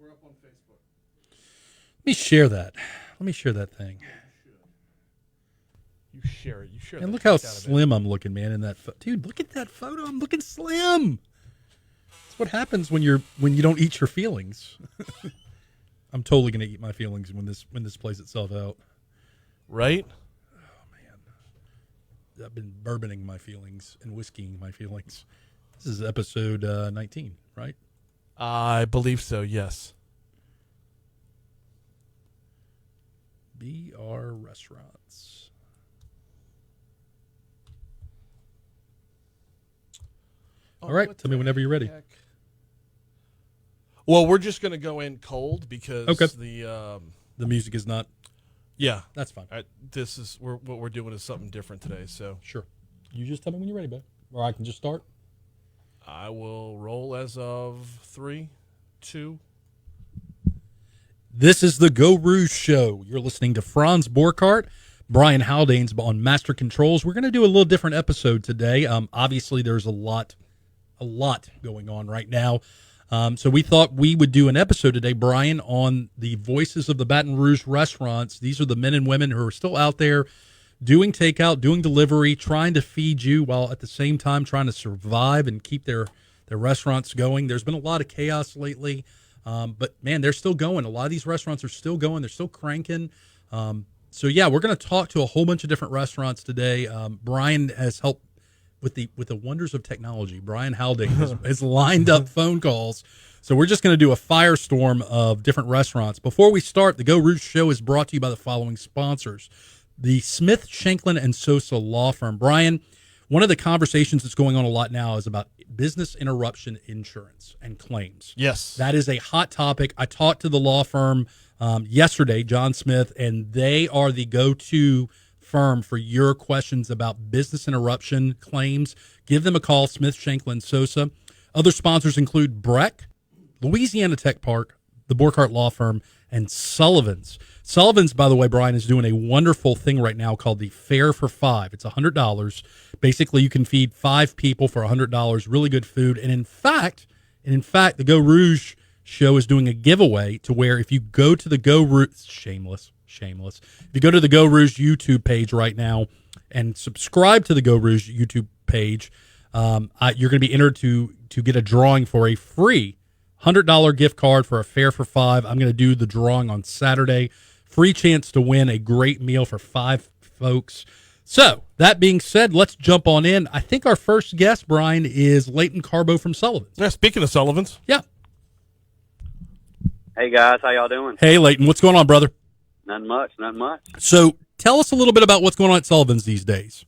We're up on Facebook. Let me share that. Let me share that thing. You share it. You share it. And look how slim I'm looking, man, in that dude, look at that photo. I'm looking slim. That's what happens when you don't eat your feelings. I'm totally going to eat my feelings when this plays itself out. Right? Oh, man. I've been bourboning my feelings and whiskeying my feelings. This is episode 19, right? I believe so, yes. BR Restaurants. All right, tell me whenever you're ready. Well, we're just going to go in cold because the music is not. Yeah, that's fine. What we're doing is something different today. So sure, you just tell me when you're ready, bud, or I can just start. I will roll as of 3, 2. This is the Geaux Rouge Show. You're listening to Franz Borghardt, Brian Haldane's on Master Controls. We're going to do a little different episode today. Obviously, there's a lot going on right now. So we thought we would do an episode today, Brian, on the voices of the Baton Rouge restaurants. These are the men and women who are still out there doing takeout, doing delivery, trying to feed you while at the same time trying to survive and keep their restaurants going. There's been a lot of chaos lately, but, man, they're still going. A lot of these restaurants are still going. They're still cranking. So, yeah, we're going to talk to a whole bunch of different restaurants today. Brian has helped with the wonders of technology. Brian Haldane has lined up phone calls. So we're just going to do a firestorm of different restaurants. Before we start, the Geaux Rouge Show is brought to you by the following sponsors. The Smith, Shanklin, and Sosa Law Firm. Brian, one of the conversations that's going on a lot now is about business interruption insurance and claims. Yes. That is a hot topic. I talked to the law firm yesterday, John Smith, and they are the go-to firm for your questions about business interruption claims. Give them a call, Smith, Shanklin, Sosa. Other sponsors include Breck, Louisiana Tech Park, the Borghardt Law Firm, and Sullivan's. Sullivan's, by the way, Brian, is doing a wonderful thing right now called the Fare for Five. It's $100. Basically, you can feed 5 people for $100. Really good food. And in fact, the Geaux Rouge Show is doing a giveaway to where if you go to the Geaux Rouge, shameless. If you go to the Geaux Rouge YouTube page right now and subscribe to the Geaux Rouge YouTube page, you're going to be entered to get a drawing for a free $100 gift card for a Fare for Five. I'm going to do the drawing on Saturday. Free chance to win a great meal for 5 folks. So, that being said, let's jump on in. I think our first guest, Brian, is Leighton Carbo from Sullivan's. Yeah, speaking of Sullivan's. Yeah. Hey, guys. How y'all doing? Hey, Leighton. What's going on, brother? Nothing much. So, tell us a little bit about what's going on at Sullivan's these days.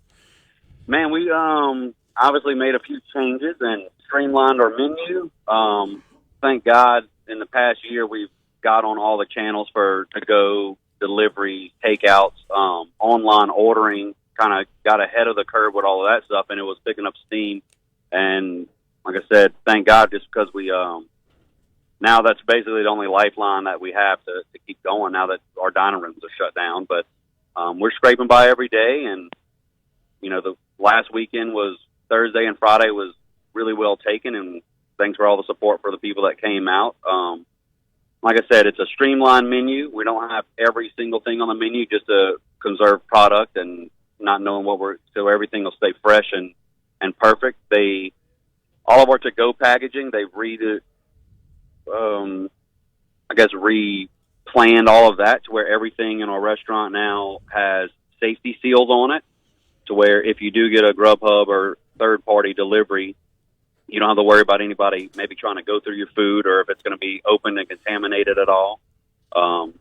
Man, we obviously made a few changes and streamlined our menu. Thank God in the past year we've got on all the channels for to-go, delivery, takeouts, online ordering, kind of got ahead of the curve with all of that stuff, and it was picking up steam. And like I said, thank God just because we now that's basically the only lifeline that we have to keep going now that our dining rooms are shut down. But we're scraping by every day, and, you know, the last weekend was Thursday and Friday was really well taken, and thanks for all the support for the people that came out. Like I said, it's a streamlined menu. We don't have every single thing on the menu just to conserve product and not knowing so everything will stay fresh and perfect. All of our to-go packaging, they've replanned all of that to where everything in our restaurant now has safety seals on it, to where if you do get a Grubhub or third-party delivery, you don't have to worry about anybody maybe trying to go through your food or if it's going to be open and contaminated at all,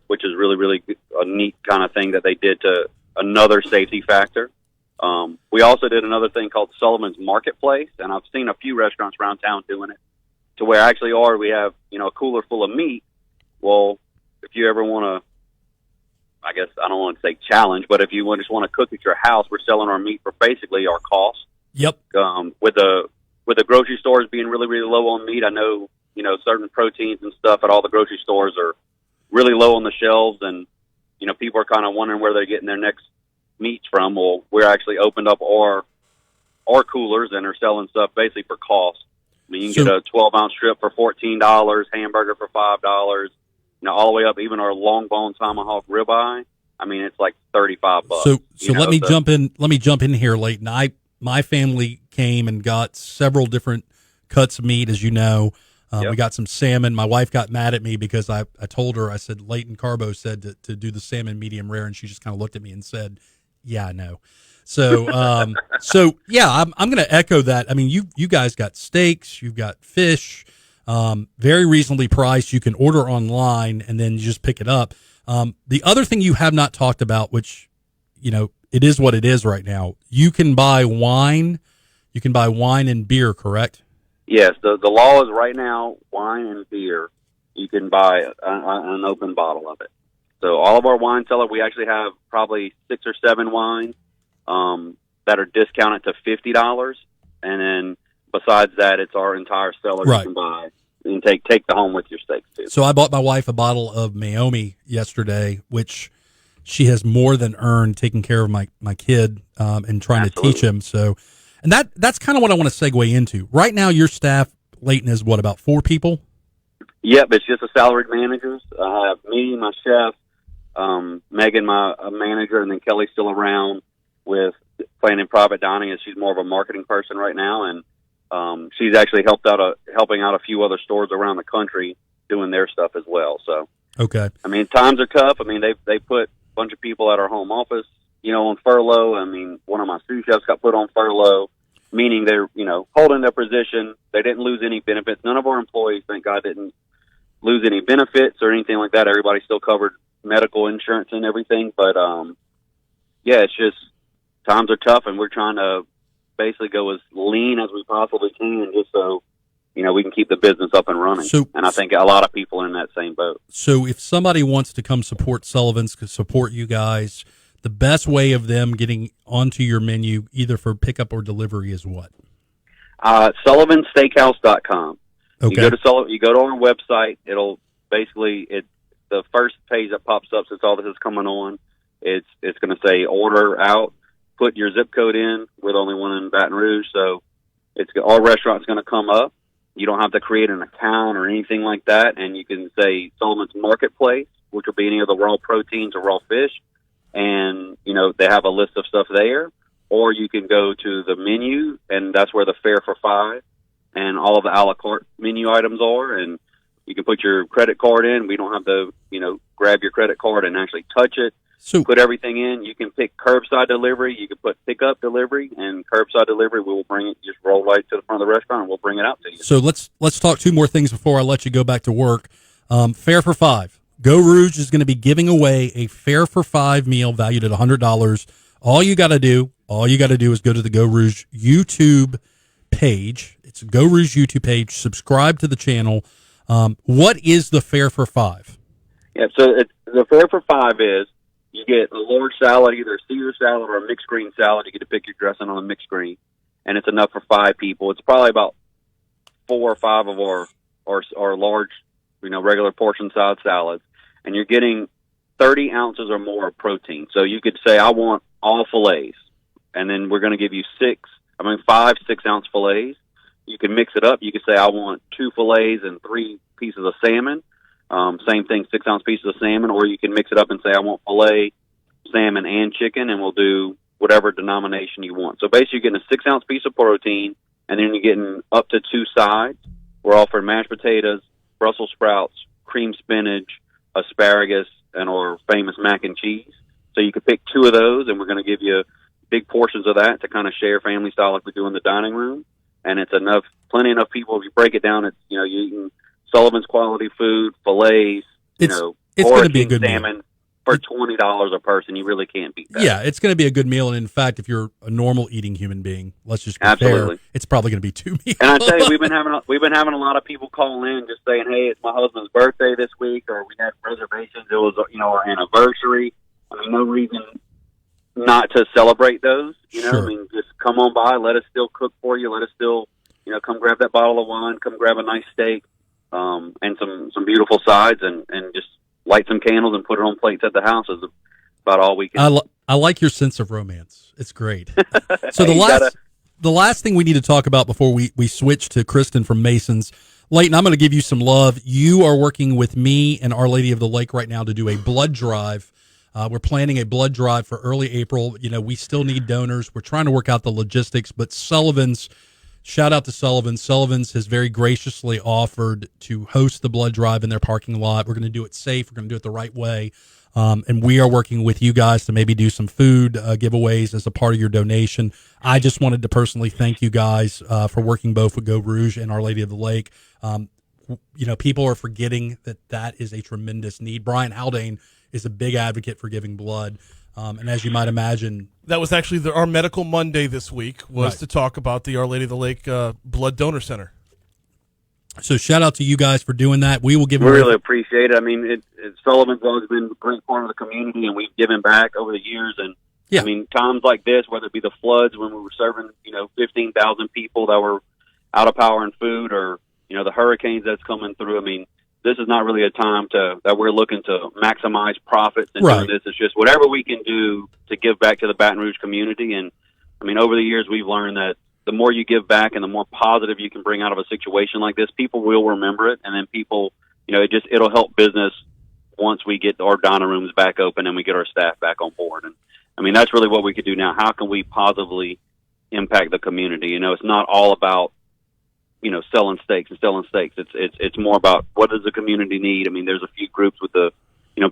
which is really, really a neat kind of thing that they did to another safety factor. We also did another thing called Sullivan's Marketplace, and I've seen a few restaurants around town doing it, to where actually we have, a cooler full of meat. Well, if you ever want to, I guess I don't want to say challenge, but if you just want to cook at your house, we're selling our meat for basically our cost. Yep. With the grocery stores being really, really low on meat, I know, certain proteins and stuff at all the grocery stores are really low on the shelves, and, people are kind of wondering where they're getting their next meats from. Well, we're actually opened up our coolers and are selling stuff basically for cost. I mean, you can get a 12-ounce strip for $14, hamburger for $5. You know, all the way up, even our long bone tomahawk ribeye. I mean, it's like $35. So let me jump in. Let me jump in here, Leighton. My family came and got several different cuts of meat, as you know. Yep. We got some salmon. My wife got mad at me because I told her, I said, Leighton Carbo said to do the salmon medium rare, and she just kind of looked at me and said, yeah, I know. So, I'm going to echo that. I mean, you guys got steaks, you've got fish, very reasonably priced. You can order online and then you just pick it up. The other thing you have not talked about, which, you know, it is what it is right now. You can buy wine. You can buy wine and beer, correct? Yes, the law is right now wine and beer. You can buy an open bottle of it. So all of our wine cellar, we actually have probably 6 or 7 wines that are discounted to $50, and then besides that, it's our entire cellar right. You can buy and take the home with your steaks too. So I bought my wife a bottle of Maomi yesterday, which she has more than earned taking care of my kid and trying Absolutely. to teach him. So. And that's kind of what I want to segue into. Right now, your staff, Leighton, is what, about 4 people? Yep, it's just the salaried managers. I have me, my chef, Megan, my manager, and then Kelly's still around with planning private dining, as she's more of a marketing person right now. And she's actually helping out a few other stores around the country doing their stuff as well. So, okay. I mean, times are tough. I mean, they put a bunch of people at our home office, you know, on furlough. I mean, one of my sous chefs got put on furlough, meaning they're, you know, holding their position. They didn't lose any benefits. None of our employees, thank God, didn't lose any benefits or anything like that. Everybody still covered medical insurance and everything. But, yeah, it's just times are tough, and we're trying to basically go as lean as we possibly can just so, you know, we can keep the business up and running. And I think a lot of people are in that same boat. So if somebody wants to come support Sullivan's, support you guys, the best way of them getting onto your menu, either for pickup or delivery, is what? SullivanSteakhouse.com. Okay. You go to our website. It'll basically, the first page that pops up since all this is coming on, it's going to say order out. Put your zip code in. We're the only one in Baton Rouge, so our restaurant's going to come up. You don't have to create an account or anything like that, and you can say Sullivan's Marketplace, which will be any of the raw proteins or raw fish. And, you know, they have a list of stuff there, or you can go to the menu, and that's where the fare for 5 and all of the a la carte menu items are, and you can put your credit card in. We don't have to, you know, grab your credit card and actually touch it. So put everything in. You can pick curbside delivery. You can put pickup delivery, and curbside delivery, we will bring it, just roll right to the front of the restaurant, and we'll bring it out to you. So let's talk 2 more things before I let you go back to work. Fare for 5. Geaux Rouge is going to be giving away a fare for 5 meal valued at $100. All you got to do is go to the Geaux Rouge YouTube page. It's a Geaux Rouge YouTube page. Subscribe to the channel. What is the fare for 5? Yeah, so the fare for 5 is you get a large salad, either a Caesar salad or a mixed green salad. You get to pick your dressing on a mixed green, and it's enough for 5 people. It's probably about 4 or 5 of our large, you know, regular portion size salads, and you're getting 30 ounces or more of protein. So you could say, I want all fillets, and then we're going to give you 5 6-ounce fillets. You can mix it up. You could say, I want 2 fillets and 3 pieces of salmon. Same thing, 6-ounce pieces of salmon, or you can mix it up and say, I want filet, salmon, and chicken, and we'll do whatever denomination you want. So basically, you're getting a 6-ounce piece of protein, and then you're getting up to 2 sides. We're offering mashed potatoes, Brussels sprouts, cream spinach, asparagus, and our famous mac and cheese. So you could pick 2 of those, and we're going to give you big portions of that to kind of share family style like we do in the dining room. And it's plenty enough people. If you break it down, it's, you know, you're eating Sullivan's quality food, fillets, it's going to be a good salmon meal. For $20 a person. You really can't beat that. Yeah, it's going to be a good meal. And in fact, if you're a normal eating human being, let's just be Absolutely. fair, it's probably going to be 2 meals. And I tell you, we've been having a lot of people call in just saying, "Hey, it's my husband's birthday this week," or we had reservations. It was, you know, our anniversary. I mean, no reason not to celebrate those. You know, Sure. I mean, just come on by. Let us still cook for you. Let us still, you know, come grab that bottle of wine. Come grab a nice steak, and some beautiful sides, and just light some candles and put it on plates at the house is about all we can. I like your sense of romance. It's great. So the the last thing we need to talk about before we switch to Kristen from Masons, Leighton, I'm going to give you some love. You are working with me and Our Lady of the Lake right now to do a blood drive. We're planning a blood drive for early April. You know, we still need donors. We're trying to work out the logistics, but shout out to Sullivan's. Sullivan's has very graciously offered to host the blood drive in their parking lot. We're going to do it safe. We're going to do it the right way. And we are working with you guys to maybe do some food giveaways as a part of your donation. I just wanted to personally thank you guys for working both with Geaux Rouge and Our Lady of the Lake. You know, people are forgetting that is a tremendous need. Brian Haldane is a big advocate for giving blood. And as you might imagine, that was actually our Medical Monday this week was Right. to talk about the Our Lady of the Lake Blood Donor Center. so shout out to you guys for doing that. We will give We away. really appreciate it. I mean, Sullivan's always been a great part of the community, and we've given back over the years. And Yeah. I mean, times like this, whether it be the floods when we were serving, 15,000 people that were out of power and food, or the hurricanes that's coming through. I mean, this is not really a time that we're looking to maximize profits and Right. doing this. It's just whatever we can do to give back to the Baton Rouge community. And I mean, over the years, we've learned that the more you give back and the more positive you can bring out of a situation like this, people will remember it. And then people, it'll help business once we get our dining rooms back open and we get our staff back on board. And I mean, that's really what we could do now. How can we positively impact the community? It's not all about, selling steaks and selling steaks. It's more about what does the community need? I mean, there's a few groups with the,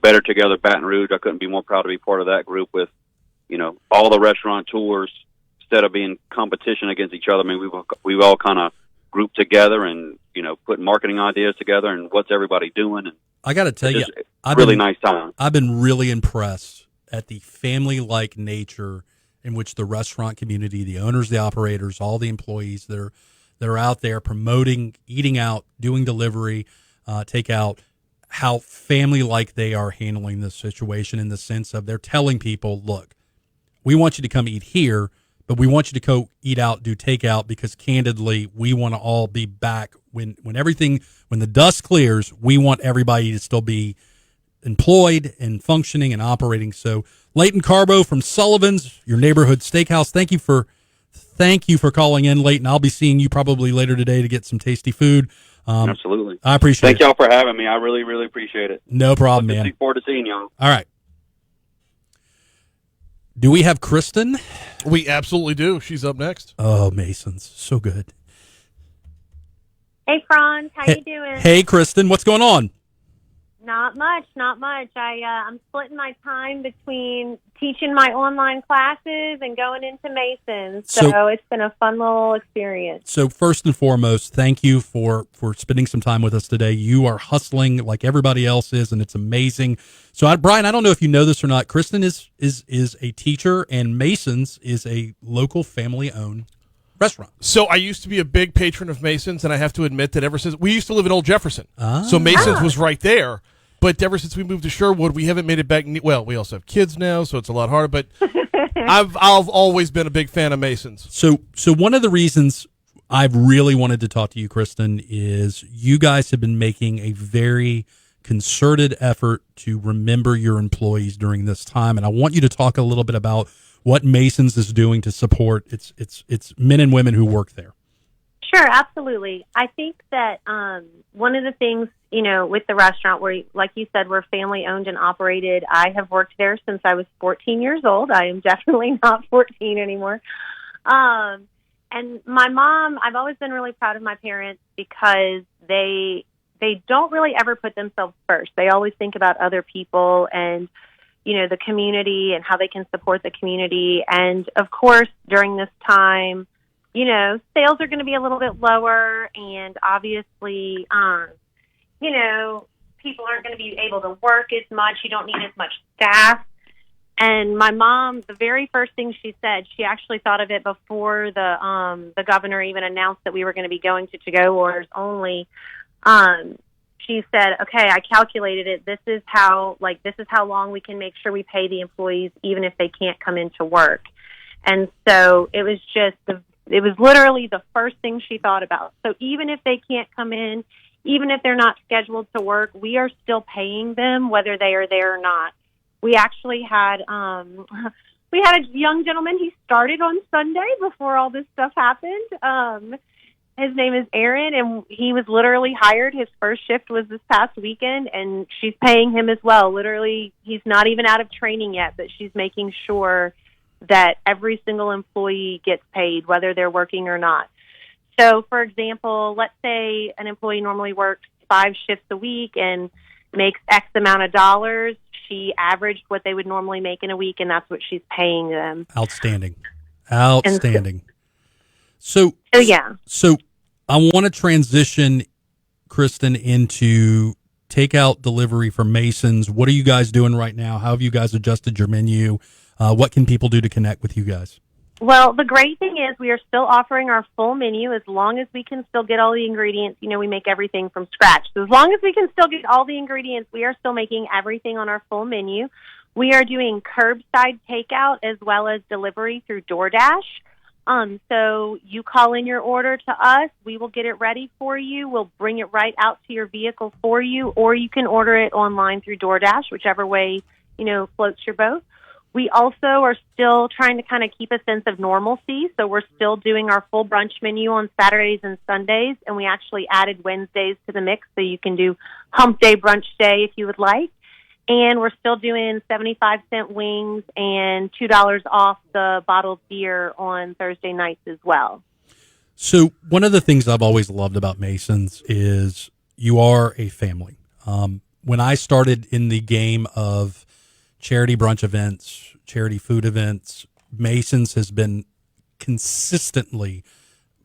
Better Together Baton Rouge. I couldn't be more proud to be part of that group with, all the restaurateurs. Instead of being competition against each other, I mean, we've all kind of grouped together and, put marketing ideas together and what's everybody doing. And I got to tell you, nice time. I've been really impressed at the family-like nature in which the restaurant community, the owners, the operators, all the employees that are out there promoting, eating out, doing delivery, takeout, how family-like they are handling this situation in the sense of they're telling people, look, we want you to come eat here, but we want you to go eat out, do takeout, because candidly, we want to all be back when the dust clears. We want everybody to still be employed and functioning and operating. So, Leighton Carbo from Sullivan's, your neighborhood steakhouse. Thank you for calling in, Leighton. I'll be seeing you probably later today to get some tasty food. Absolutely. I appreciate it. Thank y'all for having me. I really, really appreciate it. No problem, man. Look forward to seeing y'all. All right. Do we have Kristen? We absolutely do. She's up next. Oh, Masons. So good. Hey, Franz, how you doing? Hey, Kristen. What's going on? Not much. I'm splitting my time between teaching my online classes and going into Masons. So it's been a fun little experience. So first and foremost, thank you for spending some time with us today. You are hustling like everybody else is, and it's amazing. So, Brian, I don't know if you know this or not. Kristen is a teacher, and Masons is a local family-owned restaurant. So I used to be a big patron of Masons, and I have to admit that ever since we used to live in Old Jefferson, so Masons was right there. But ever since we moved to Sherwood, we haven't made it back. Well, we also have kids now, so it's a lot harder. But I've always been a big fan of Masons. So one of the reasons I've really wanted to talk to you, Kristen, is you guys have been making a very concerted effort to remember your employees during this time, and I want you to talk a little bit about what Masons is doing to support its men and women who work there. Sure, absolutely. I think that one of the things, with the restaurant where, like you said, we're family owned and operated. I have worked there since I was 14 years old. I am definitely not 14 anymore. And my mom, I've always been really proud of my parents because they don't really ever put themselves first. They always think about other people and, the community and how they can support the community. And of course, during this time, sales are going to be a little bit lower, and obviously, people aren't going to be able to work as much. You don't need as much staff. And my mom, the very first thing she said, she actually thought of it before the governor even announced that we were going to be going to-go orders only. She said, "Okay, I calculated it. This is how long we can make sure we pay the employees, even if they can't come into work." And so it was literally the first thing she thought about. So even if they can't come in, even if they're not scheduled to work, we are still paying them whether they are there or not. We actually had, we had a young gentleman. He started on Sunday before all this stuff happened. His name is Aaron, and he was literally hired. His first shift was this past weekend, and she's paying him as well. Literally, he's not even out of training yet, but she's making sure that every single employee gets paid, whether they're working or not. So, for example, let's say an employee normally works 5 shifts a week and makes X amount of dollars. She averaged what they would normally make in a week, and that's what she's paying them. Outstanding. So I want to transition, Kristen, into takeout delivery for Masons. What are you guys doing right now? How have you guys adjusted your menu? What can people do to connect with you guys? Well, the great thing is we are still offering our full menu as long as we can still get all the ingredients. You know, we make everything from scratch. So as long as we can still get all the ingredients, we are still making everything on our full menu. We are doing curbside takeout as well as delivery through DoorDash. So you call in your order to us, we will get it ready for you. We'll bring it right out to your vehicle for you, or you can order it online through DoorDash, whichever way, floats your boat. We also are still trying to kind of keep a sense of normalcy. So we're still doing our full brunch menu on Saturdays and Sundays, and we actually added Wednesdays to the mix, so you can do hump day, brunch day if you would like. And we're still doing 75-cent wings and $2 off the bottled beer on Thursday nights as well. So one of the things I've always loved about Masons is you are a family. When I started in the game of charity brunch events, charity food events, Masons has been consistently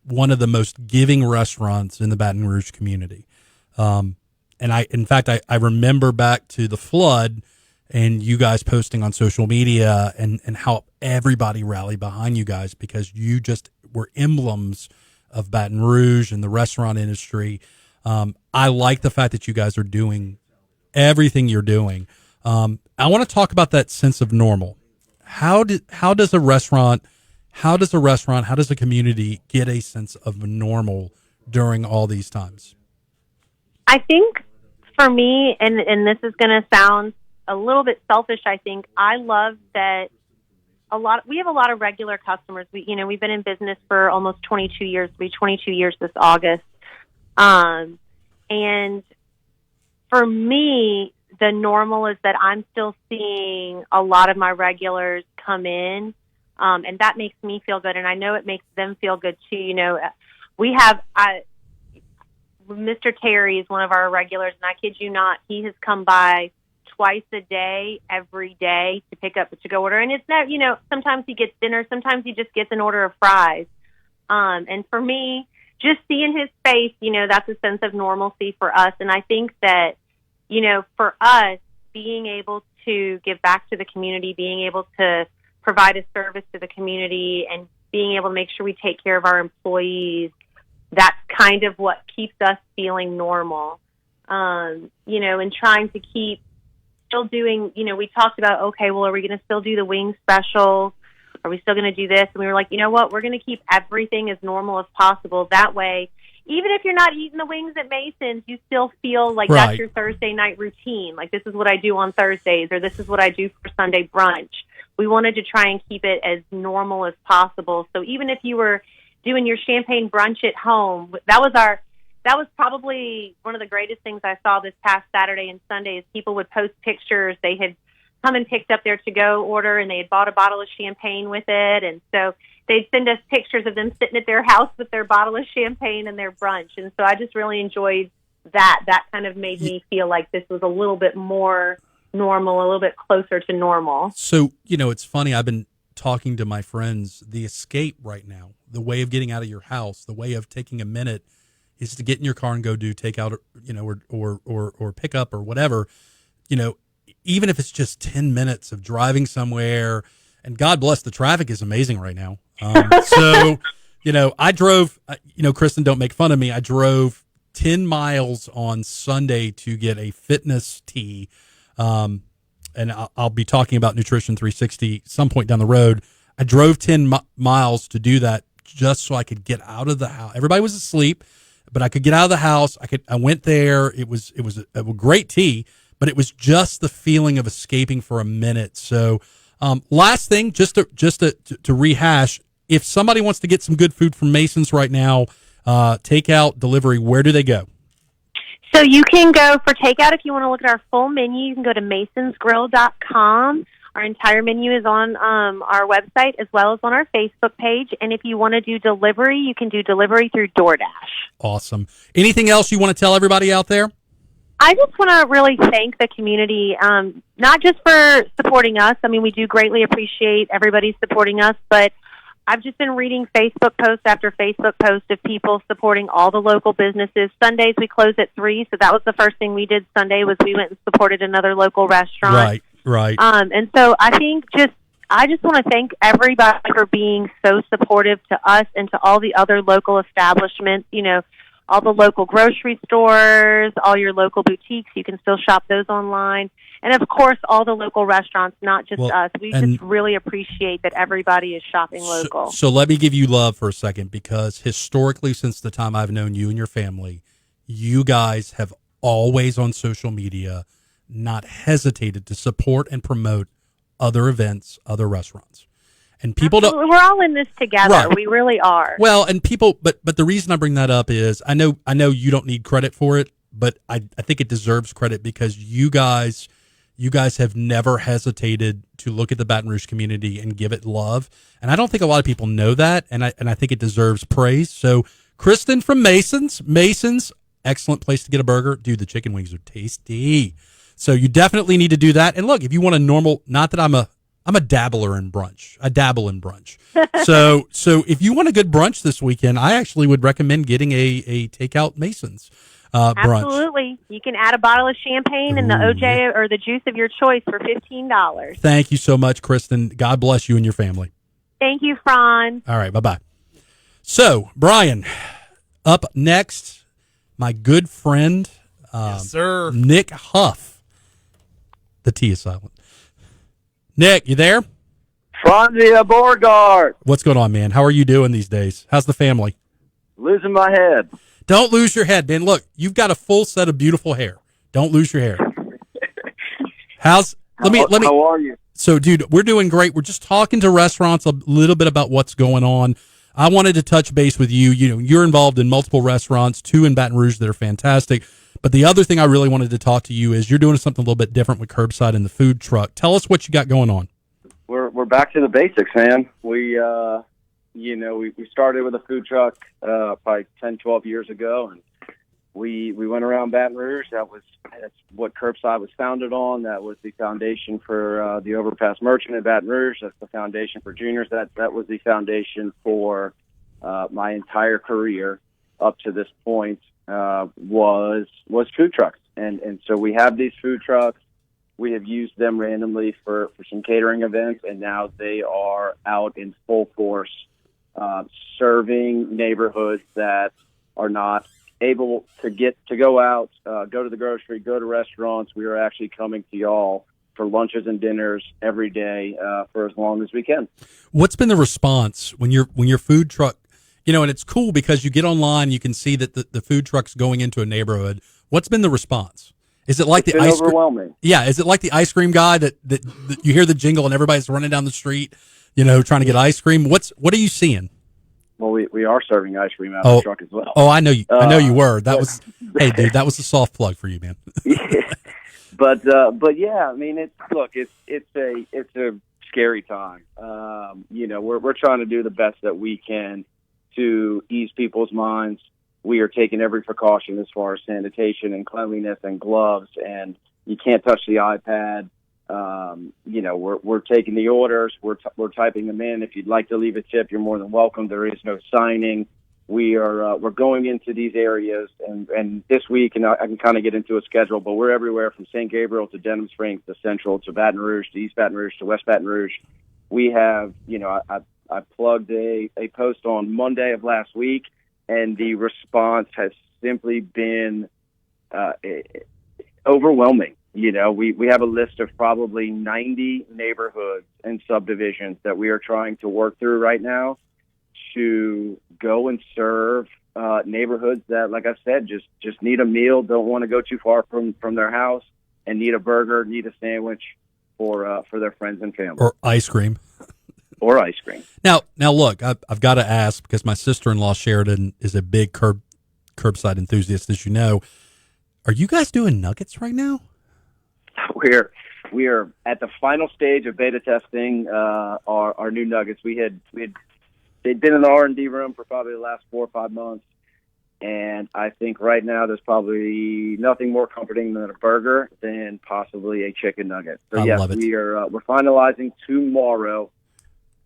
one of the most giving restaurants in the Baton Rouge community. And I remember back to the flood and you guys posting on social media and how everybody rallied behind you guys because you just were emblems of Baton Rouge and the restaurant industry. I like the fact that you guys are doing everything you're doing. I want to talk about that sense of normal. How does a community get a sense of normal during all these times? I think for me, and this is going to sound a little bit selfish, I think, I love that we have a lot of regular customers. We've been in business for almost 22 years. We'll be 22 years this August. And for me, the normal is that I'm still seeing a lot of my regulars come in, and that makes me feel good. And I know it makes them feel good too. We have, Mr. Terry is one of our regulars, and I kid you not, he has come by twice a day, every day to pick up the to-go order. And it's not, sometimes he gets dinner, sometimes he just gets an order of fries. And for me, just seeing his face, that's a sense of normalcy for us. And I think that, for us, being able to give back to the community, being able to provide a service to the community, and being able to make sure we take care of our employees, that's kind of what keeps us feeling normal, and trying to keep still doing, we talked about, okay, well, are we going to still do the wing special? Are we still going to do this? And we were like, you know what, we're going to keep everything as normal as possible. That way, even if you're not eating the wings at Mason's, you still feel like right. That's your Thursday night routine. Like, this is what I do on Thursdays, or this is what I do for Sunday brunch. We wanted to try and keep it as normal as possible. So even if you were doing your champagne brunch at home, that was probably one of the greatest things I saw this past Saturday and Sunday is people would post pictures. They had come and picked up their to-go order, and they had bought a bottle of champagne with it. And so they'd send us pictures of them sitting at their house with their bottle of champagne and their brunch. And so I just really enjoyed that. That kind of made me feel like this was a little bit more normal, a little bit closer to normal. So, it's funny. I've been talking to my friends. The escape right now, the way of getting out of your house, the way of taking a minute is to get in your car and go do takeout, or pick up or whatever, even if it's just 10 minutes of driving somewhere. And God bless, the traffic is amazing right now. So, I drove, Kristen, don't make fun of me. I drove 10 miles on Sunday to get a fitness tea. And I'll be talking about Nutrition 360 some point down the road. I drove 10 miles to do that just so I could get out of the house. Everybody was asleep, but I could get out of the house. I went there. It was a great tea, but it was just the feeling of escaping for a minute. So, Last thing, just to rehash, if somebody wants to get some good food from Mason's right now, takeout, delivery, where do they go? So you can go for takeout if you want to look at our full menu. You can go to masonsgrill.com. Our entire menu is on our website as well as on our Facebook page. And if you want to do delivery, you can do delivery through DoorDash. Awesome. Anything else you want to tell everybody out there? I just want to really thank the community, not just for supporting us. I mean, we do greatly appreciate everybody supporting us, but I've just been reading Facebook post after Facebook post of people supporting all the local businesses. Sundays we close at 3, so that was the first thing we did Sunday was we went and supported another local restaurant. Right. And so I think I just want to thank everybody for being so supportive to us and to all the other local establishments, you know, all the local grocery stores, all your local boutiques. You can still shop those online. And, of course, all the local restaurants, not just us. We just really appreciate that everybody is shopping local. So let me give you love for a second, because historically, since the time I've known you and your family, you guys have always on social media not hesitated to support and promote other events, other restaurants. And people don't. We're all in this together. Right. We really are. Well, and people, but the reason I bring that up is I know you don't need credit for it, but I think it deserves credit because you guys have never hesitated to look at the Baton Rouge community and give it love. And I don't think a lot of people know that, and I think it deserves praise. So, Kristen from Mason's, excellent place to get a burger. Dude, the chicken wings are tasty. So you definitely need to do that. And look, if you want a normal, not that I'm a dabbler in brunch. I dabble in brunch. So if you want a good brunch this weekend, I actually would recommend getting a takeout Mason's brunch. Absolutely. You can add a bottle of champagne and the OJ or the juice of your choice for $15. Thank you so much, Kristen. God bless you and your family. Thank you, Franz. All right, bye-bye. So, Brian, up next, my good friend, yes, sir. Nick Huff. The T is silent. Nick, you there? Franz Borghardt. What's going on, man? How are you doing these days? How's the family? Losing my head. Don't lose your head, man. Look, you've got a full set of beautiful hair. Don't lose your hair. How are you? So, dude, we're doing great. We're just talking to restaurants a little bit about what's going on. I wanted to touch base with you. You know, you're involved in multiple restaurants, 2 in Baton Rouge that are fantastic. But the other thing I really wanted to talk to you is you're doing something a little bit different with curbside and the food truck. Tell us what you got going on. We're back to the basics, man. We started with a food truck probably 10, 12 years ago, and we went around Baton Rouge. That's what curbside was founded on. That was the foundation for the Overpass Merchant in Baton Rouge. That's the foundation for Juniors. That was the foundation for my entire career up to this point. Was food trucks. And so we have these food trucks. We have used them randomly for some catering events, and now they are out in full force, serving neighborhoods that are not able to go out, go to the grocery, go to restaurants. We are actually coming to y'all for lunches and dinners every day for as long as we can. What's been the response when your food truck, you know, and it's cool because you get online, you can see that the food truck's going into a neighborhood. What's been the response? Is it like it's the ice cream? Overwhelming. Yeah, is it like the ice cream guy that you hear the jingle and everybody's running down the street, you know, trying to get ice cream? What are you seeing? Well, we are serving ice cream out of the truck as well. Oh, I know you. I know you were. That was, hey, dude, that was a soft plug for you, man. Yeah. But yeah, I mean, it's a scary time. We're trying to do the best that we can to ease people's minds. We are taking every precaution as far as sanitation and cleanliness and gloves, and you can't touch the iPad. We're taking the orders. We're typing them in. If you'd like to leave a tip, you're more than welcome. There is no signing. We're going into these areas, and this week, and I can kind of get into a schedule, but we're everywhere from St. Gabriel to Denham Springs to Central to Baton Rouge to East Baton Rouge to West Baton Rouge. We have, I plugged a post on Monday of last week, and the response has simply been overwhelming. We have a list of probably 90 neighborhoods and subdivisions that we are trying to work through right now to go and serve neighborhoods that, like I said, just need a meal, don't want to go too far from their house, and need a burger, need a sandwich. for their friends and family. Or ice cream. Or ice cream. Now, look, I've got to ask, because my sister-in-law Sheridan is a big curbside enthusiast, as you know. Are you guys doing nuggets right now? We are at the final stage of beta testing our new nuggets. They'd been in the R&D room for probably the last 4 or 5 months, and I think right now there's probably nothing more comforting than a burger than possibly a chicken nugget. So I love it. We're finalizing tomorrow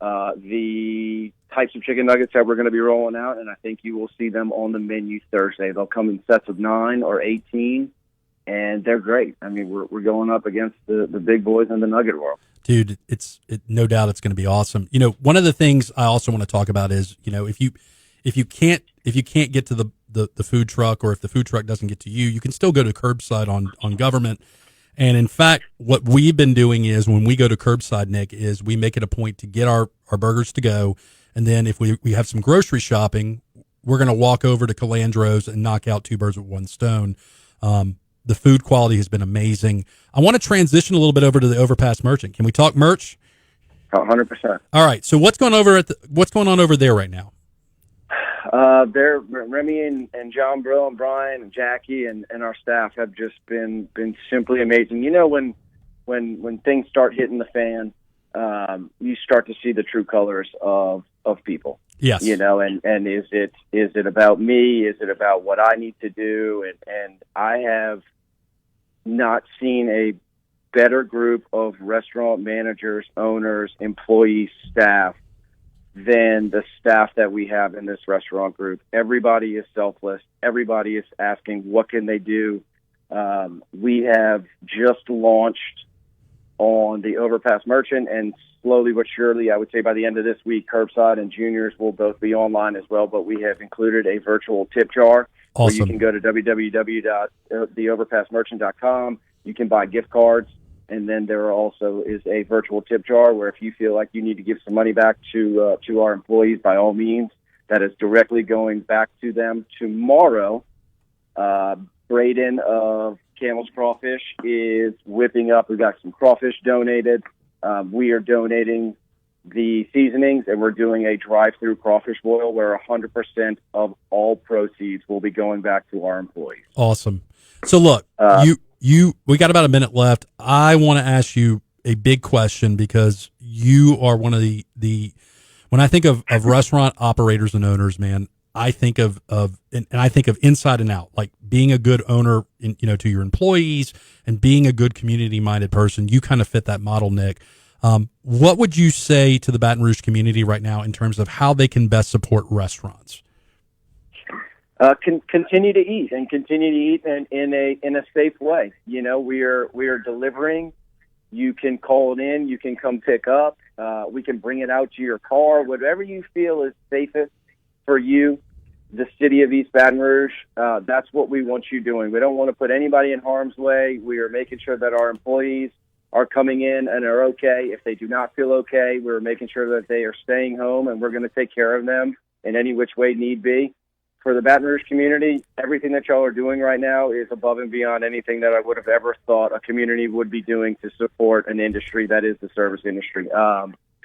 the types of chicken nuggets that we're going to be rolling out, and I think you will see them on the menu Thursday. They'll come in sets of 9 or 18, and they're great. I mean, we're going up against the big boys in the nugget world. Dude, no doubt it's going to be awesome. You know, one of the things I also want to talk about is, you know, if you can't get to the food truck, or if the food truck doesn't get to you, you can still go to curbside on government. And in fact, what we've been doing is, when we go to curbside, Nick, is we make it a point to get our burgers to go. And then if we have some grocery shopping, we're going to walk over to Calandro's and knock out 2 birds with 1 stone. The food quality has been amazing. I want to transition a little bit over to the Overpass Merchant. Can we talk merch? 100%. All right. So what's going on over there right now? They're Remy and John Brill and Brian and Jackie and our staff have just been simply amazing. You know, when things start hitting the fan, you start to see the true colors of people. Yes. You know, and is it about me? Is it about what I need to do? And I have not seen a better group of restaurant managers, owners, employees, staff than the staff that we have in this restaurant group. Everybody is selfless. Everybody is asking, what can they do? We have just launched on the Overpass Merchant, and slowly but surely, I would say by the end of this week, Curbside and Juniors will both be online as well, but we have included a virtual tip jar. Awesome. Where you can go to www.theoverpassmerchant.com. You can buy gift cards. And then there also is a virtual tip jar where if you feel like you need to give some money back to our employees, by all means, that is directly going back to them tomorrow. Braden of Camel's Crawfish is whipping up. We've got some crawfish donated. We are donating the seasonings, and we're doing a drive-through crawfish boil where 100% of all proceeds will be going back to our employees. Awesome. So look, we got about a minute left. I want to ask you a big question, because you are one of the when I think of restaurant operators and owners, man, I think of and I think of inside and out, like being a good owner, to your employees, and being a good community-minded person. You kind of fit that model, Nick. What would you say to the Baton Rouge community right now in terms of how they can best support restaurants? Continue to eat in a safe way. You know, we are delivering. You can call it in. You can come pick up. We can bring it out to your car. Whatever you feel is safest for you, the city of East Baton Rouge. That's what we want you doing. We don't want to put anybody in harm's way. We are making sure that our employees are coming in and are okay. If they do not feel okay, we're making sure that they are staying home, and we're going to take care of them in any which way need be. For the Baton Rouge community, everything that y'all are doing right now is above and beyond anything that I would have ever thought a community would be doing to support an industry that is the service industry.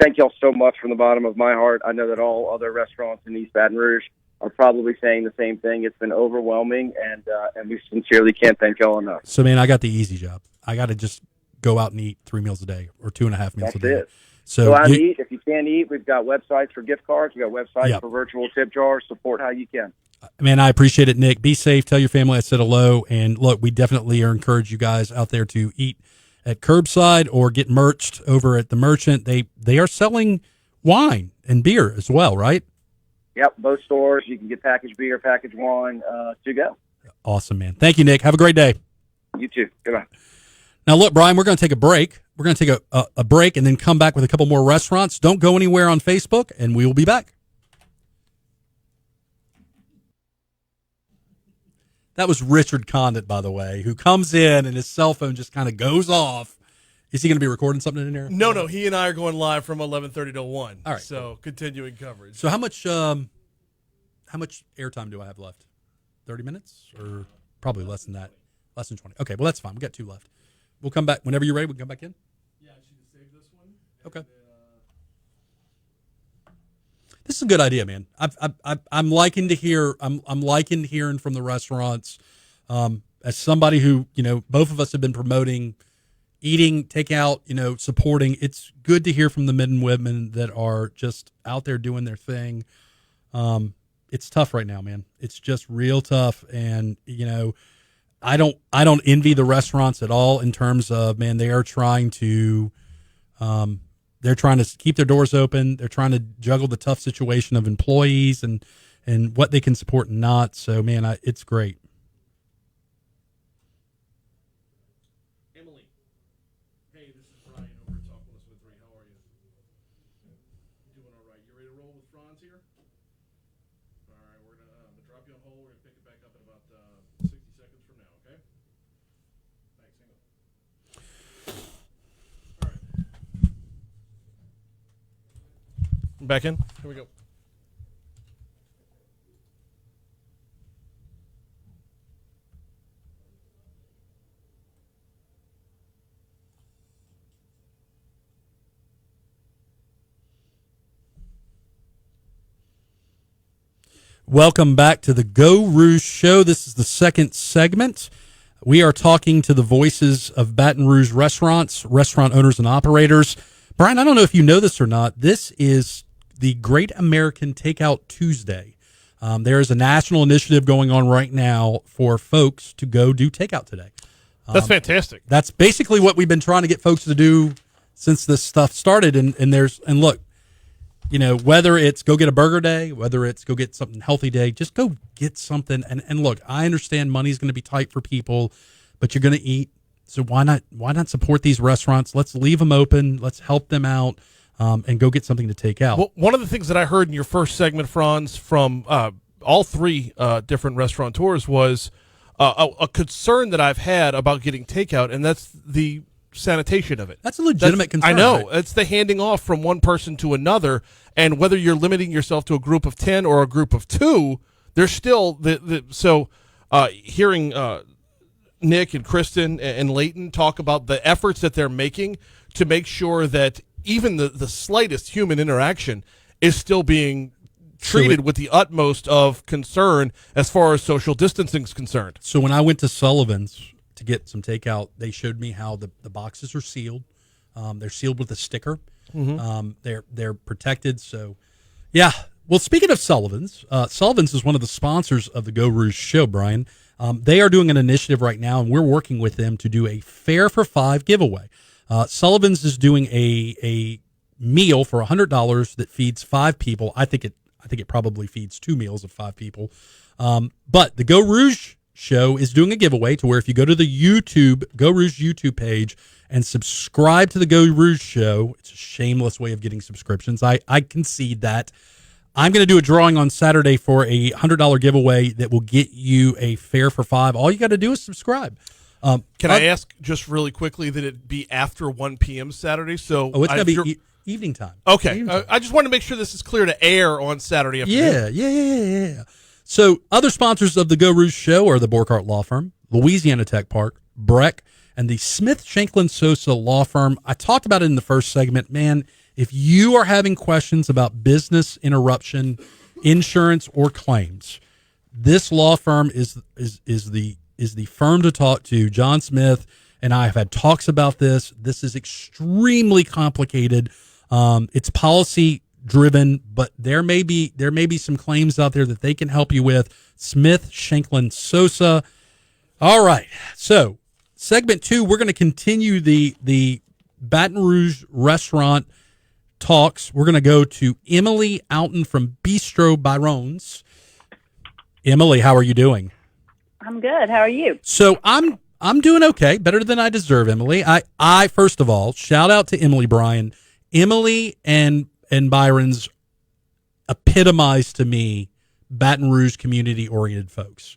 Thank y'all so much from the bottom of my heart. I know that all other restaurants in East Baton Rouge are probably saying the same thing. It's been overwhelming, and we sincerely can't thank y'all enough. So, man, I got the easy job. I got to just go out and eat 3 meals a day, or 2.5 meals a day. That's it. So go out and eat. If you can't eat, we've got websites for gift cards. We've got websites for virtual tip jars. Support how you can. Man, I appreciate it, Nick. Be safe. Tell your family I said hello. And look, we definitely encourage you guys out there to eat at Curbside or get merched over at the Merchant. They are selling wine and beer as well, right? Yep, both stores. You can get packaged beer, packaged wine to go. Awesome, man. Thank you, Nick. Have a great day. You too. Goodbye. Now, look, Brian, we're going to take a break. We're going to take a break and then come back with a couple more restaurants. Don't go anywhere on Facebook, and we will be back. That was Richard Condit, by the way, who comes in and his cell phone just kind of goes off. Is he going to be recording something in there? No. He and I are going live from 11:30 to 1. All right. So cool. Continuing coverage. So how much airtime do I have left? 30 minutes, or probably less than that? Less than 20. Okay, well that's fine. We got 2 left. We'll come back whenever you're ready. We can come back in. Yeah. Okay. This is a good idea, man. I'm liking to hear. I'm liking hearing from the restaurants. As somebody who, both of us have been promoting eating, takeout, supporting. It's good to hear from the men and women that are just out there doing their thing. It's tough right now, man. It's just real tough, and I don't envy the restaurants at all in terms of, man, they are trying to. They're trying to keep their doors open. They're trying to juggle the tough situation of employees and what they can support and not. So, man, it's great. Emily, hey, this is Brian over at Talk 103. How are you? Doing all right. You ready to roll with Franz here? All right, we're gonna drop you on hold. We're gonna pick it back up in about 60 seconds from now. Okay? Thanks. Hang on. Back in. Here we go. Welcome back to the Geaux Rouge Show. This is the second segment. We are talking to the voices of Baton Rouge restaurants, restaurant owners and operators. Brian, I don't know if you know this or not. This is the Great American Takeout Tuesday. There is a national initiative going on right now for folks to go do takeout today. That's fantastic. That's basically what we've been trying to get folks to do since this stuff started. And look, whether it's go get a burger day, whether it's go get something healthy day, just go get something. And look, I understand money's going to be tight for people, but you're going to eat. So why not support these restaurants? Let's leave them open. Let's help them out. And go get something to take out. Well, one of the things that I heard in your first segment, Franz, from all three different restaurateurs was a concern that I've had about getting takeout, and that's the sanitation of it. That's a legitimate concern. I know. Right? It's the handing off from one person to another, and whether you're limiting yourself to a group of 10 or a group of 2, there's still hearing Nick and Kristen and Leighton talk about the efforts that they're making to make sure that even the slightest human interaction is still being treated with the utmost of concern as far as social distancing is concerned. So when I went to Sullivan's to get some takeout, they showed me how the boxes are sealed. They're sealed with a sticker. Mm-hmm. They're protected. So, yeah. Well, speaking of Sullivan's, Sullivan's is one of the sponsors of the Geaux Rouge Show, Brian. They are doing an initiative right now, and we're working with them to do a Fare for 5 giveaway. Sullivan's is doing a meal for $100 that feeds 5 people. I think it probably feeds 2 meals of 5 people. But the Geaux Rouge Show is doing a giveaway to where if you go to the Geaux Rouge YouTube page and subscribe to the Geaux Rouge Show, it's a shameless way of getting subscriptions. I concede that. I'm going to do a drawing on Saturday for a $100 giveaway that will get you a Fare for 5. All you got to do is subscribe. Can I ask just really quickly that it be after 1 p.m. Saturday? So it's going to be evening time. Okay. Evening time. I just want to make sure this is clear to air on Saturday afternoon. Yeah. So other sponsors of the Geaux Rouge Show are the Borghardt Law Firm, Louisiana Tech Park, Breck, and the Smith Shanklin Sosa Law Firm. I talked about it in the first segment. Man, if you are having questions about business interruption, insurance, or claims, this law firm is the firm to talk to. John Smith and I have had talks about this. This is extremely complicated. It's policy driven, but there may be some claims out there that they can help you with. Smith Shanklin Sosa. All right. So segment 2, we're going to continue the Baton Rouge restaurant talks. We're going to go to Emily Outen from Bistro Byron's. Emily, how are you doing? I'm good. How are you? So I'm doing okay, better than I deserve, Emily. I first of all, shout out to Emily Bryan. Emily and Byron's epitomize to me Baton Rouge community-oriented folks.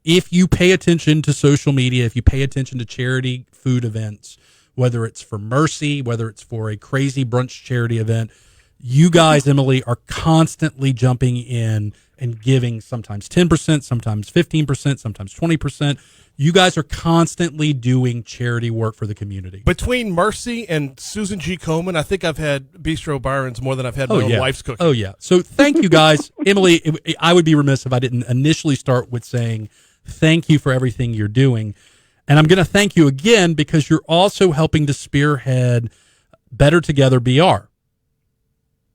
If you pay attention to social media, if you pay attention to charity food events, whether it's for Mercy, whether it's for a crazy brunch charity event, you guys, Emily, are constantly jumping in and giving sometimes 10%, sometimes 15%, sometimes 20%. You guys are constantly doing charity work for the community. Between Mercy and Susan G. Komen, I think I've had Bistro Byron's more than I've had my own wife's cooking. Oh, yeah. So thank you, guys. Emily, I would be remiss if I didn't initially start with saying thank you for everything you're doing. And I'm going to thank you again because you're also helping to spearhead Better Together BR.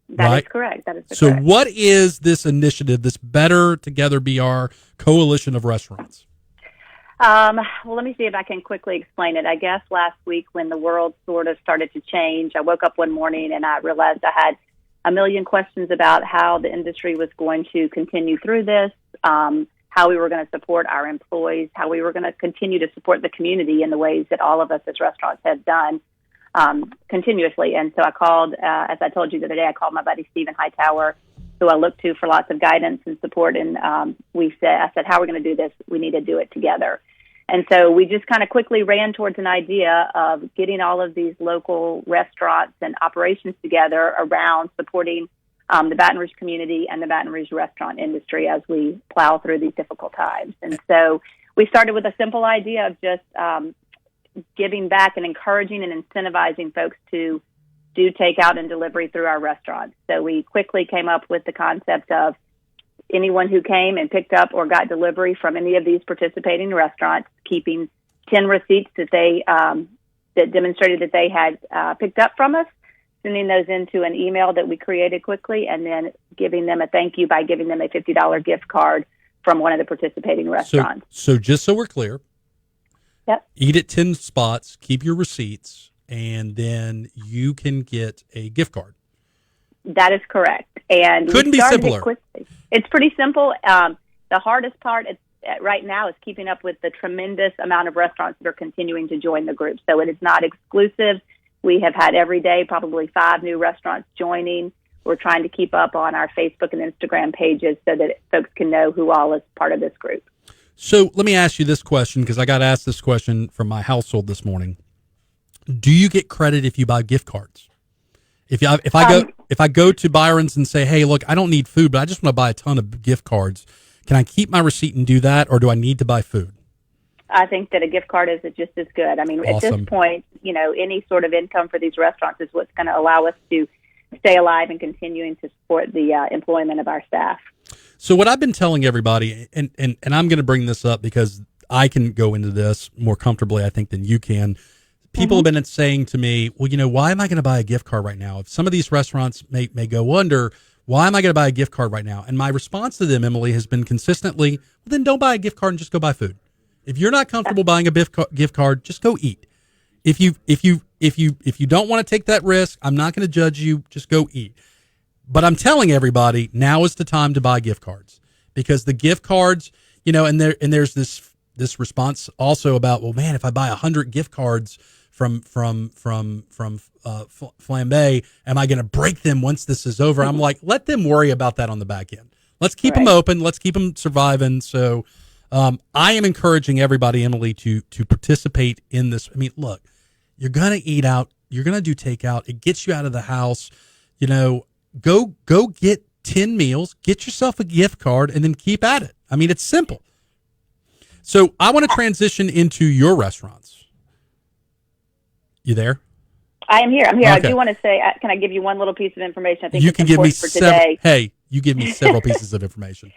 That is correct. That is so correct. what is this initiative, this Better Together BR coalition of restaurants? Well, let me see if I can quickly explain it. I guess last week when the world sort of started to change, I woke up one morning and I realized I had a million questions about how the industry was going to continue through this, how we were going to support our employees, how we were going to continue to support the community in the ways that all of us as restaurants have done continuously. And so I called, as I told you the other day, I called my buddy Stephen Hightower, who I look to for lots of guidance and support. And I said, how are we going to do this? We need to do it together. And so we just kind of quickly ran towards an idea of getting all of these local restaurants and operations together around supporting the Baton Rouge community and the Baton Rouge restaurant industry as we plow through these difficult times. And so we started with a simple idea of just giving back and encouraging and incentivizing folks to do takeout and delivery through our restaurants. So we quickly came up with the concept of anyone who came and picked up or got delivery from any of these participating restaurants, keeping 10 receipts that they that demonstrated that they had picked up from us, sending those into an email that we created quickly, and then giving them a thank you by giving them a $50 gift card from one of the participating restaurants. So just so we're clear, yep. Eat at 10 spots, keep your receipts, and then you can get a gift card. That is correct. And couldn't be simpler. It's pretty simple. The hardest part right now is keeping up with the tremendous amount of restaurants that are continuing to join the group. So it is not exclusive. We have had every day probably 5 new restaurants joining. We're trying to keep up on our Facebook and Instagram pages so that folks can know who all is part of this group. So let me ask you this question, because I got asked this question from my household this morning. Do you get credit if you buy gift cards? If I go to Byron's and say, hey, look, I don't need food, but I just want to buy a ton of gift cards, can I keep my receipt and do that, or do I need to buy food? I think that a gift card is just as good. I mean, Awesome. At this point, any sort of income for these restaurants is what's going to allow us to stay alive and continuing to support the employment of our staff. So what I've been telling everybody, and I'm going to bring this up because I can go into this more comfortably, I think, than you can. People have been saying to me, well, why am I going to buy a gift card right now? If some of these restaurants may go under, why am I going to buy a gift card right now? And my response to them, Emily, has been consistently, well, then don't buy a gift card and just go buy food. If you're not comfortable buying a gift card, just go eat. If you don't want to take that risk, I'm not going to judge you. Just go eat. But I'm telling everybody, now is the time to buy gift cards, because the gift cards, and there's this response also about, well, man, if I buy 100 gift cards from Flambe, am I going to break them once this is over? I'm like, let them worry about that on the back end. Let's keep them open. Let's keep them surviving. So I am encouraging everybody, Emily, to participate in this. I mean, look, you're going to eat out. You're going to do takeout. It gets you out of the house. Go get 10 meals, get yourself a gift card, and then keep at it. I mean, it's simple. So I want to transition into your restaurants. You there? I am here. I'm here. Okay. I do want to say, can I give you one little piece of information? I think You it's can give me important for today. Hey, you give me several pieces of information.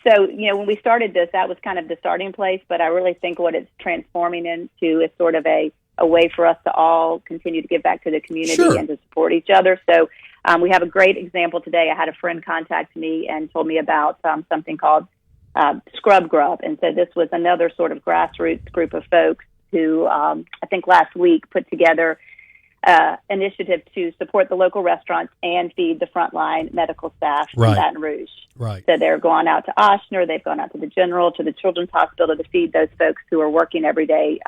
So, when we started this, that was kind of the starting place, but I really think what it's transforming into is sort of a way for us to all continue to give back to the community Sure. and to support each other. So we have a great example today. I had a friend contact me and told me about something called Scrub Grub. And so this was another sort of grassroots group of folks who I think last week put together initiative to support the local restaurants and feed the frontline medical staff in Baton Rouge. Right. So they're going out to Ochsner, they've gone out to the General, to the Children's Hospital to feed those folks who are working every day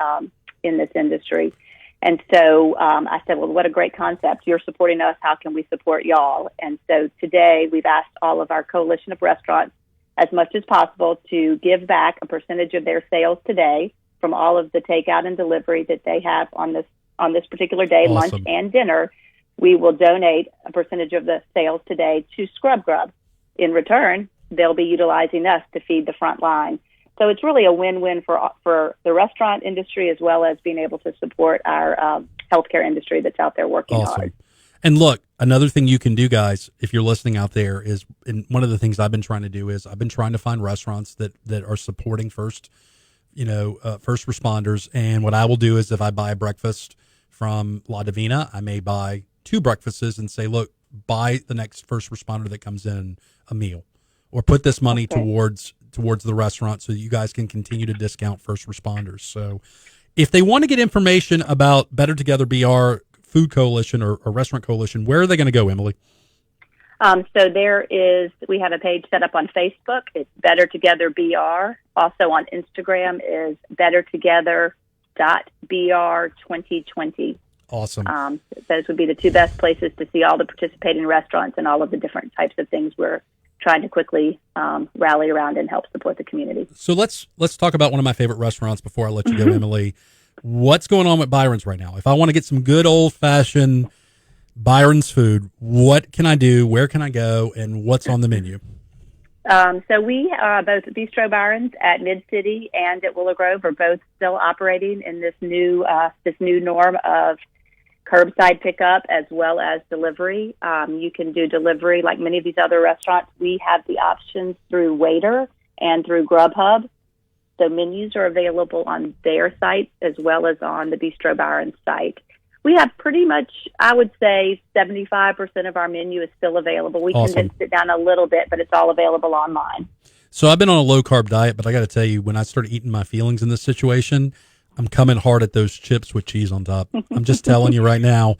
in this industry. And so I said, well, what a great concept. You're supporting us. How can we support y'all? And so today we've asked all of our coalition of restaurants as much as possible to give back a percentage of their sales today from all of the takeout and delivery that they have on this particular day, Awesome. lunch and dinner. We will donate a percentage of the sales today to Scrub Grub. In return, they'll be utilizing us to feed the front line. So it's really a win-win for the restaurant industry, as well as being able to support our healthcare industry that's out there working hard. And look, another thing you can do, guys, if you're listening out there, is, and one of the things I've been trying to do is I've been trying to find restaurants that are supporting first responders. And what I will do is, if I buy a breakfast from La Divina, I may buy 2 breakfasts and say, look, buy the next first responder that comes in a meal, or put this money towards the restaurant so that you guys can continue to discount first responders. So if they want to get information about Better Together BR Food Coalition or Restaurant Coalition, where are they going to go, Emily? So we have a page set up on Facebook. It's Better Together BR. Also on Instagram is bettertogether.br2020. Awesome. Those would be the 2 best places to see all the participating restaurants and all of the different types of things we're trying to quickly rally around and help support the community. So let's talk about one of my favorite restaurants before I let you go, Emily. What's going on with Byron's right now? If I want to get some good old-fashioned Byron's food, what can I do? Where can I go? And what's on the menu? So we both Bistro Byron's at Mid-City and at Willow Grove are both still operating in this new norm of curbside pickup as well as delivery. You can do delivery like many of these other restaurants. We have the options through Waiter and through Grubhub. So menus are available on their site as well as on the Bistro Byron's site. We have pretty much, I would say, 75% of our menu is still available. We condensed it down a little bit, but it's all available online. So I've been on a low-carb diet, but I got to tell you, when I started eating my feelings in this situation, I'm coming hard at those chips with cheese on top. I'm just telling you right now.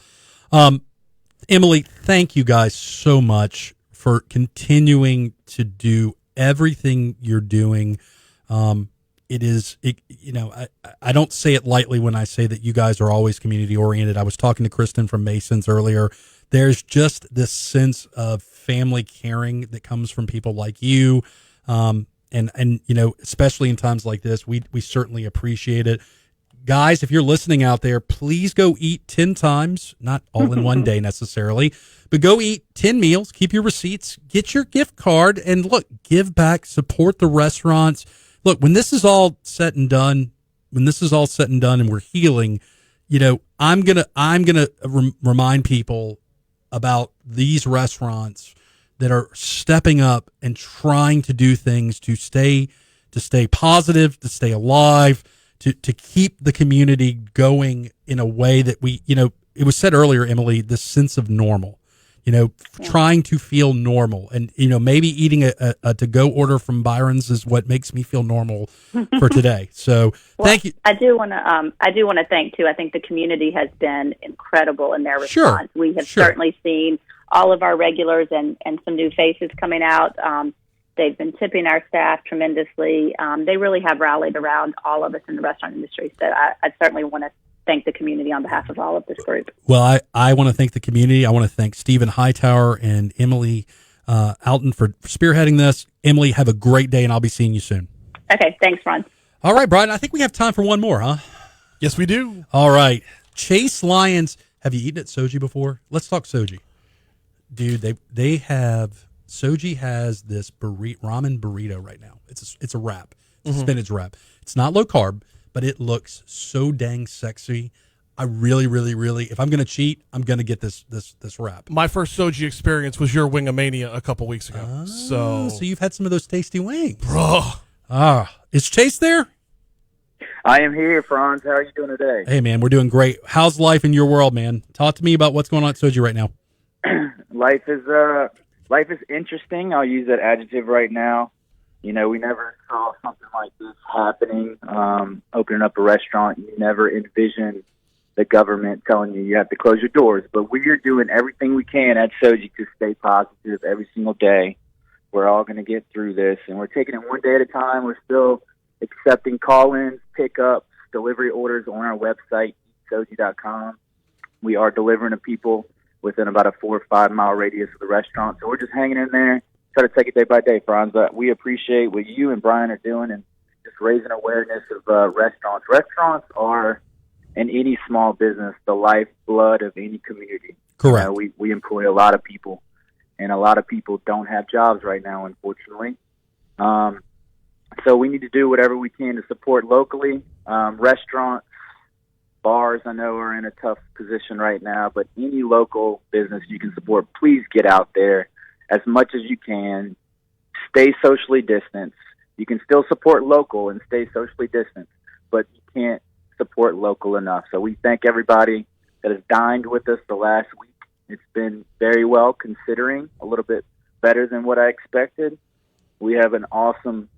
Emily, thank you guys so much for continuing to do everything you're doing. I don't say it lightly when I say that you guys are always community oriented. I was talking to Kristen from Masons earlier. There's just this sense of family caring that comes from people like you. And especially in times like this, we certainly appreciate it. Guys, if you're listening out there, please go eat 10 times, not all in one day necessarily, but go eat 10 meals, keep your receipts, get your gift card, and look, give back, support the restaurants. Look, when this is all said and done and we're healing, I'm going to remind people about these restaurants that are stepping up and trying to do things to stay positive, to stay alive, to keep the community going in a way that it was said earlier, Emily, this sense of normal, trying to feel normal. And, maybe eating a to-go order from Byron's is what makes me feel normal for today. So thank you. I do want to thank, too. I think the community has been incredible in their response. Sure. We have certainly seen all of our regulars and some new faces coming out. They've been tipping our staff tremendously. They really have rallied around all of us in the restaurant industry. So I certainly want to thank the community on behalf of all of this group. Well, I want to thank the community. I want to thank Stephen Hightower and Emily Alton for spearheading this. Emily, have a great day, and I'll be seeing you soon. Okay, thanks, Ron. All right, Brian, I think we have time for one more, huh? Yes, we do. All right. Chase Lyons. Have you eaten at Soji before? Let's talk Soji. Dude, they have... Soji has this ramen burrito right now. It's a wrap. It's a spinach wrap. It's not low carb, but it looks so dang sexy. I really, really, really, if I'm going to cheat, I'm going to get this wrap. My first Soji experience was your Wingamania a couple weeks ago. So you've had some of those tasty wings. Bro. Is Chase there? I am here, Franz. How are you doing today? Hey, man, we're doing great. How's life in your world, man? Talk to me about what's going on at Soji right now. Life is interesting. I'll use that adjective right now. We never saw something like this happening. Opening up a restaurant, you never envision the government telling you have to close your doors. But we are doing everything we can at Soji to stay positive every single day. We're all going to get through this, and we're taking it one day at a time. We're still accepting call-ins, pickups, delivery orders on our website, soji.com. We are delivering to people within about a 4 or 5 mile radius of the restaurant. So we're just hanging in there, try to take it day by day, Franz. But we appreciate what you and Brian are doing and just raising awareness of restaurants. Restaurants are, in any small business, the lifeblood of any community. Correct. We employ a lot of people, and a lot of people don't have jobs right now, unfortunately. So we need to do whatever we can to support locally. Restaurants, bars, I know are in a tough position right now, but any local business you can support, please get out there as much as you can. Stay socially distanced. You can still support local and stay socially distanced, but you can't support local enough. So we thank everybody that has dined with us the last week. It's been very well, considering a little bit better than what I expected. We have an awesome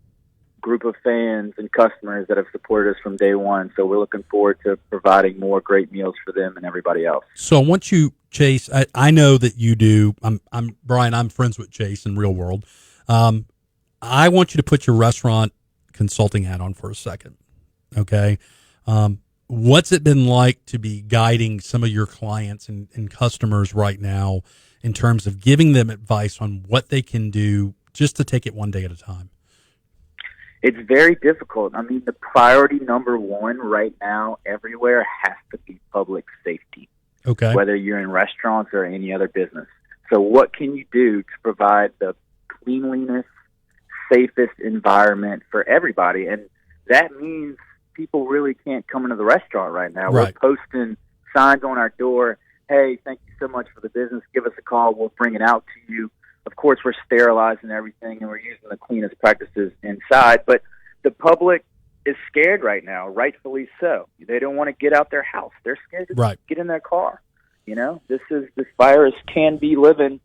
group of fans and customers that have supported us from day one. So we're looking forward to providing more great meals for them and everybody else. So I want you, Chase, I know that you do. I'm Brian, I'm friends with Chase in real world. I want you to put your restaurant consulting hat on for a second. Okay. What's it been like to be guiding some of your clients and customers right now in terms of giving them advice on what they can do just to take it one day at a time? It's very difficult. I mean, the priority number one right now everywhere has to be public safety. Okay. Whether you're in restaurants or any other business. So what can you do to provide the cleanliness, safest environment for everybody? And that means people really can't come into the restaurant right now. Right. We're posting signs on our door. Hey, thank you so much for the business. Give us a call. We'll bring it out to you. Of course, we're sterilizing everything, and we're using the cleanest practices inside. But the public is scared right now, rightfully so. They don't want to get out their house. They're scared to get in their car. You know, this virus can be living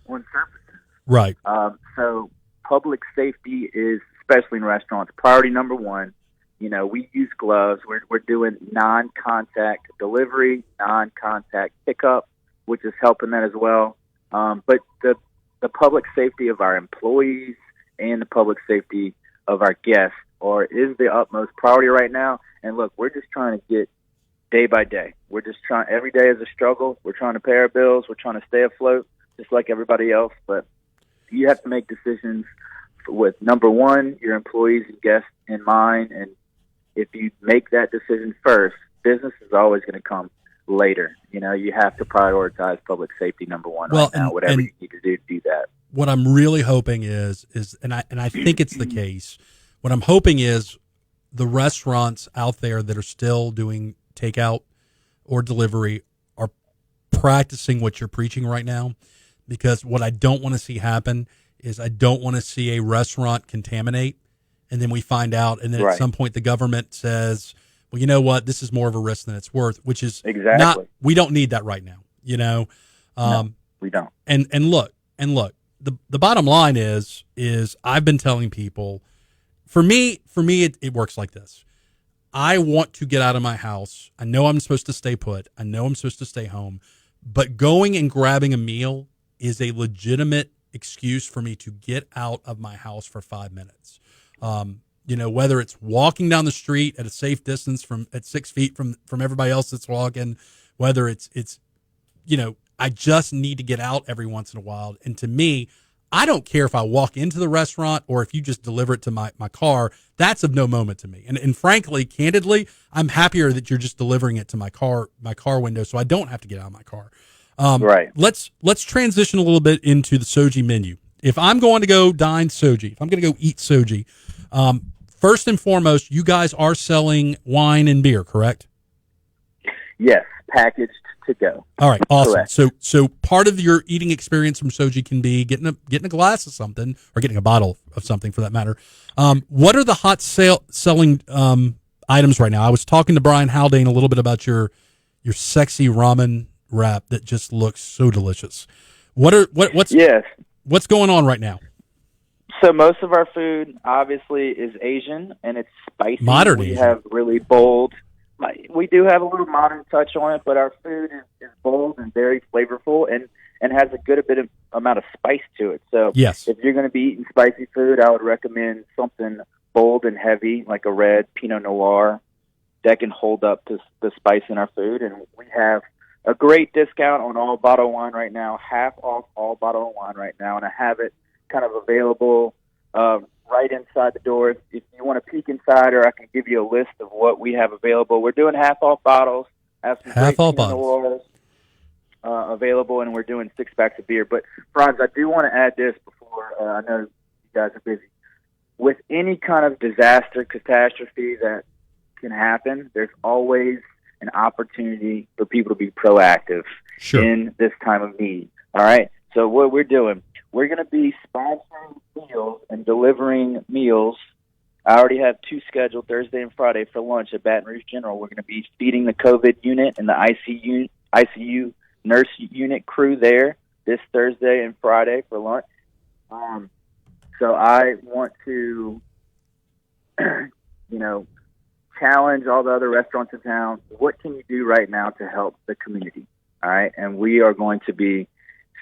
on surfaces. Right. So public safety is, especially in restaurants, priority number one. You know, we use gloves. We're doing non-contact delivery, non-contact pickup, which is helping that as well. But the public safety of our employees and the public safety of our guests is the utmost priority right now. And look, we're just trying to get day by day. We're just trying. Every day is a struggle. We're trying to pay our bills. We're trying to stay afloat, just like everybody else. But you have to make decisions with, number one, your employees and guests in mind. And if you make that decision first, business is always going to come later. You know, you have to prioritize public safety number one right now. Whatever you need to do that. What I'm really hoping is and I think it's the case. What I'm hoping is the restaurants out there that are still doing takeout or delivery are practicing what you're preaching right now, because what I don't want to see happen is I don't want to see a restaurant contaminate and then we find out, and then at some point the government says, well, you know what, this is more of a risk than it's worth, which is we don't need that right now, you know? No, we don't. And look, the bottom line is I've been telling people, for me, it works like this. I want to get out of my house. I know I'm supposed to stay put. I know I'm supposed to stay home, but going and grabbing a meal is a legitimate excuse for me to get out of my house for 5 minutes. You know, whether it's walking down the street at a safe distance at 6 feet from everybody else that's walking, whether it's, you know, I just need to get out every once in a while. And to me, I don't care if I walk into the restaurant or if you just deliver it to my car. That's of no moment to me. And frankly, candidly, I'm happier that you're just delivering it to my car window, so I don't have to get out of my car. Let's transition a little bit into the Soji menu. If I'm going to go dine Soji, if I'm going to go eat Soji, first and foremost, you guys are selling wine and beer, correct? Yes, packaged to go. All right, awesome. Correct. So part of your eating experience from Soji can be getting a glass of something, or getting a bottle of something for that matter. What are the hot selling items right now? I was talking to Brian Haldane a little bit about your sexy ramen wrap that just looks so delicious. What's going on right now? So most of our food obviously is Asian, and it's spicy. Modern we Asian. have really bold. We do have a little modern touch on it, but our food is bold and very flavorful, and has a good amount of spice to it. So yes, if you're going to be eating spicy food, I would recommend something bold and heavy, like a red Pinot Noir, that can hold up to the spice in our food. And we have a great discount on all bottled wine right now, half off all bottled wine right now, and I have it kind of available right inside the door. If you want to peek inside, or I can give you a list of what we have available. We're doing half off bottles, have some half great off Pinot bottles available, and we're doing 6 packs of beer. But Franz, I do want to add this before I know you guys are busy. with any kind of disaster, catastrophe that can happen, there's always an opportunity for people to be proactive in this time of need. All right? So what we're doing, we're going to be sponsoring meals and delivering meals. I already have 2 scheduled, Thursday and Friday, for lunch at Baton Rouge General. We're going to be feeding the COVID unit and the ICU nurse unit crew there this Thursday and Friday for lunch. So I want to, challenge all the other restaurants in town. What can you do right now to help the community? All right. And we are going to be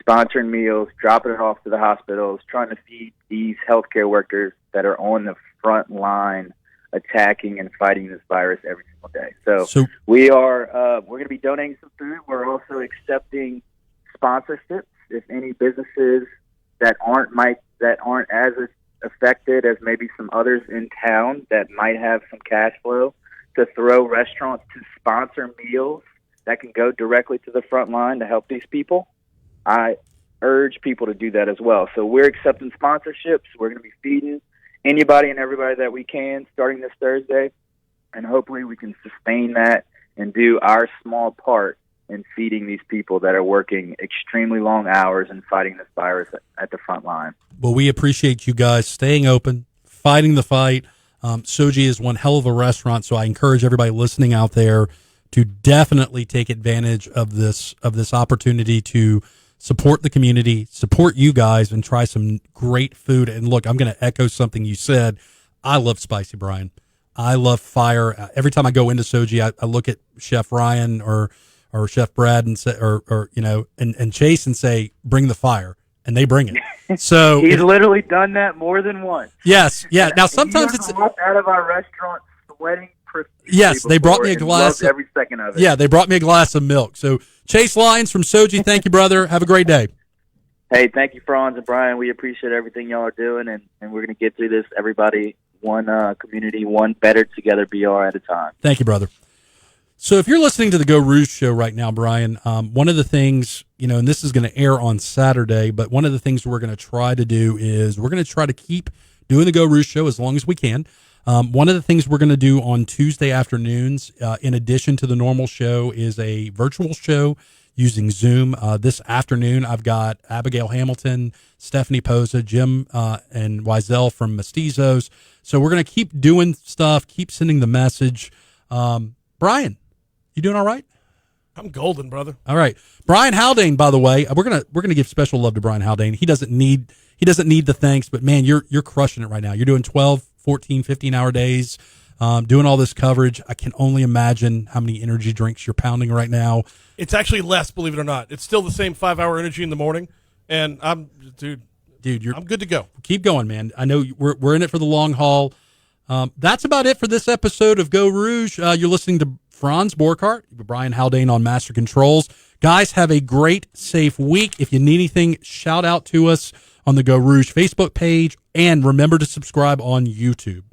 sponsoring meals, dropping it off to the hospitals, trying to feed these healthcare workers that are on the front line attacking and fighting this virus every single day. So we're going to be donating some food. We're also accepting sponsorships. If any businesses that aren't as affected as maybe some others in town that might have some cash flow to throw restaurants to sponsor meals that can go directly to the front line to help these people, I urge people to do that as well. So we're accepting sponsorships. We're going to be feeding anybody and everybody that we can starting this Thursday, and hopefully we can sustain that and do our small part in feeding these people that are working extremely long hours and fighting this virus at the front line. Well, we appreciate you guys staying open, fighting the fight. Soji is one hell of a restaurant, so I encourage everybody listening out there to definitely take advantage of this opportunity to support the community, support you guys, and try some great food. And look, I'm going to echo something you said. I love spicy, Brian. I love fire. Every time I go into Soji, I look at Chef Ryan or Chef Brad and say, and Chase and say, bring the fire, and they bring it. So he's literally done that more than once. Yes, yeah. Now sometimes it's walked out of our restaurant sweating. Yes, they brought me a glass. Every second of it. Yeah, they brought me a glass of milk. So Chase Lyons from Soji, thank you, brother. Have a great day. Hey, thank you, Franz and Brian. We appreciate everything y'all are doing, and we're going to get through this. Everybody, one community, one better together BR at a time. Thank you, brother. So if you're listening to the Geaux Rouge show right now, Brian, one of the things, and this is going to air on Saturday, but one of the things we're going to try to do is we're going to try to keep doing the Geaux Rouge show as long as we can. One of the things we're going to do on Tuesday afternoons, in addition to the normal show, is a virtual show using Zoom. This afternoon, I've got Abigail Hamilton, Stephanie Poza, Jim and Wiesel from Mestizos. So we're going to keep doing stuff, keep sending the message. Brian, you doing all right? I'm golden, brother. All right. Brian Haldane, by the way, we're gonna give special love to Brian Haldane. He doesn't need the thanks, but man, you're crushing it right now. You're doing 12, 14, 15-hour days, doing all this coverage. I can only imagine how many energy drinks you're pounding right now. It's actually less, believe it or not. It's still the same 5-hour energy in the morning, and I'm good to go. Keep going, man. I know we're in it for the long haul. That's about it for this episode of Geaux Rouge. You're listening to Franz Borghardt, Brian Haldane on Master Controls. Guys, have a great, safe week. If you need anything, shout out to us on the Geaux Rouge Facebook page, and remember to subscribe on YouTube.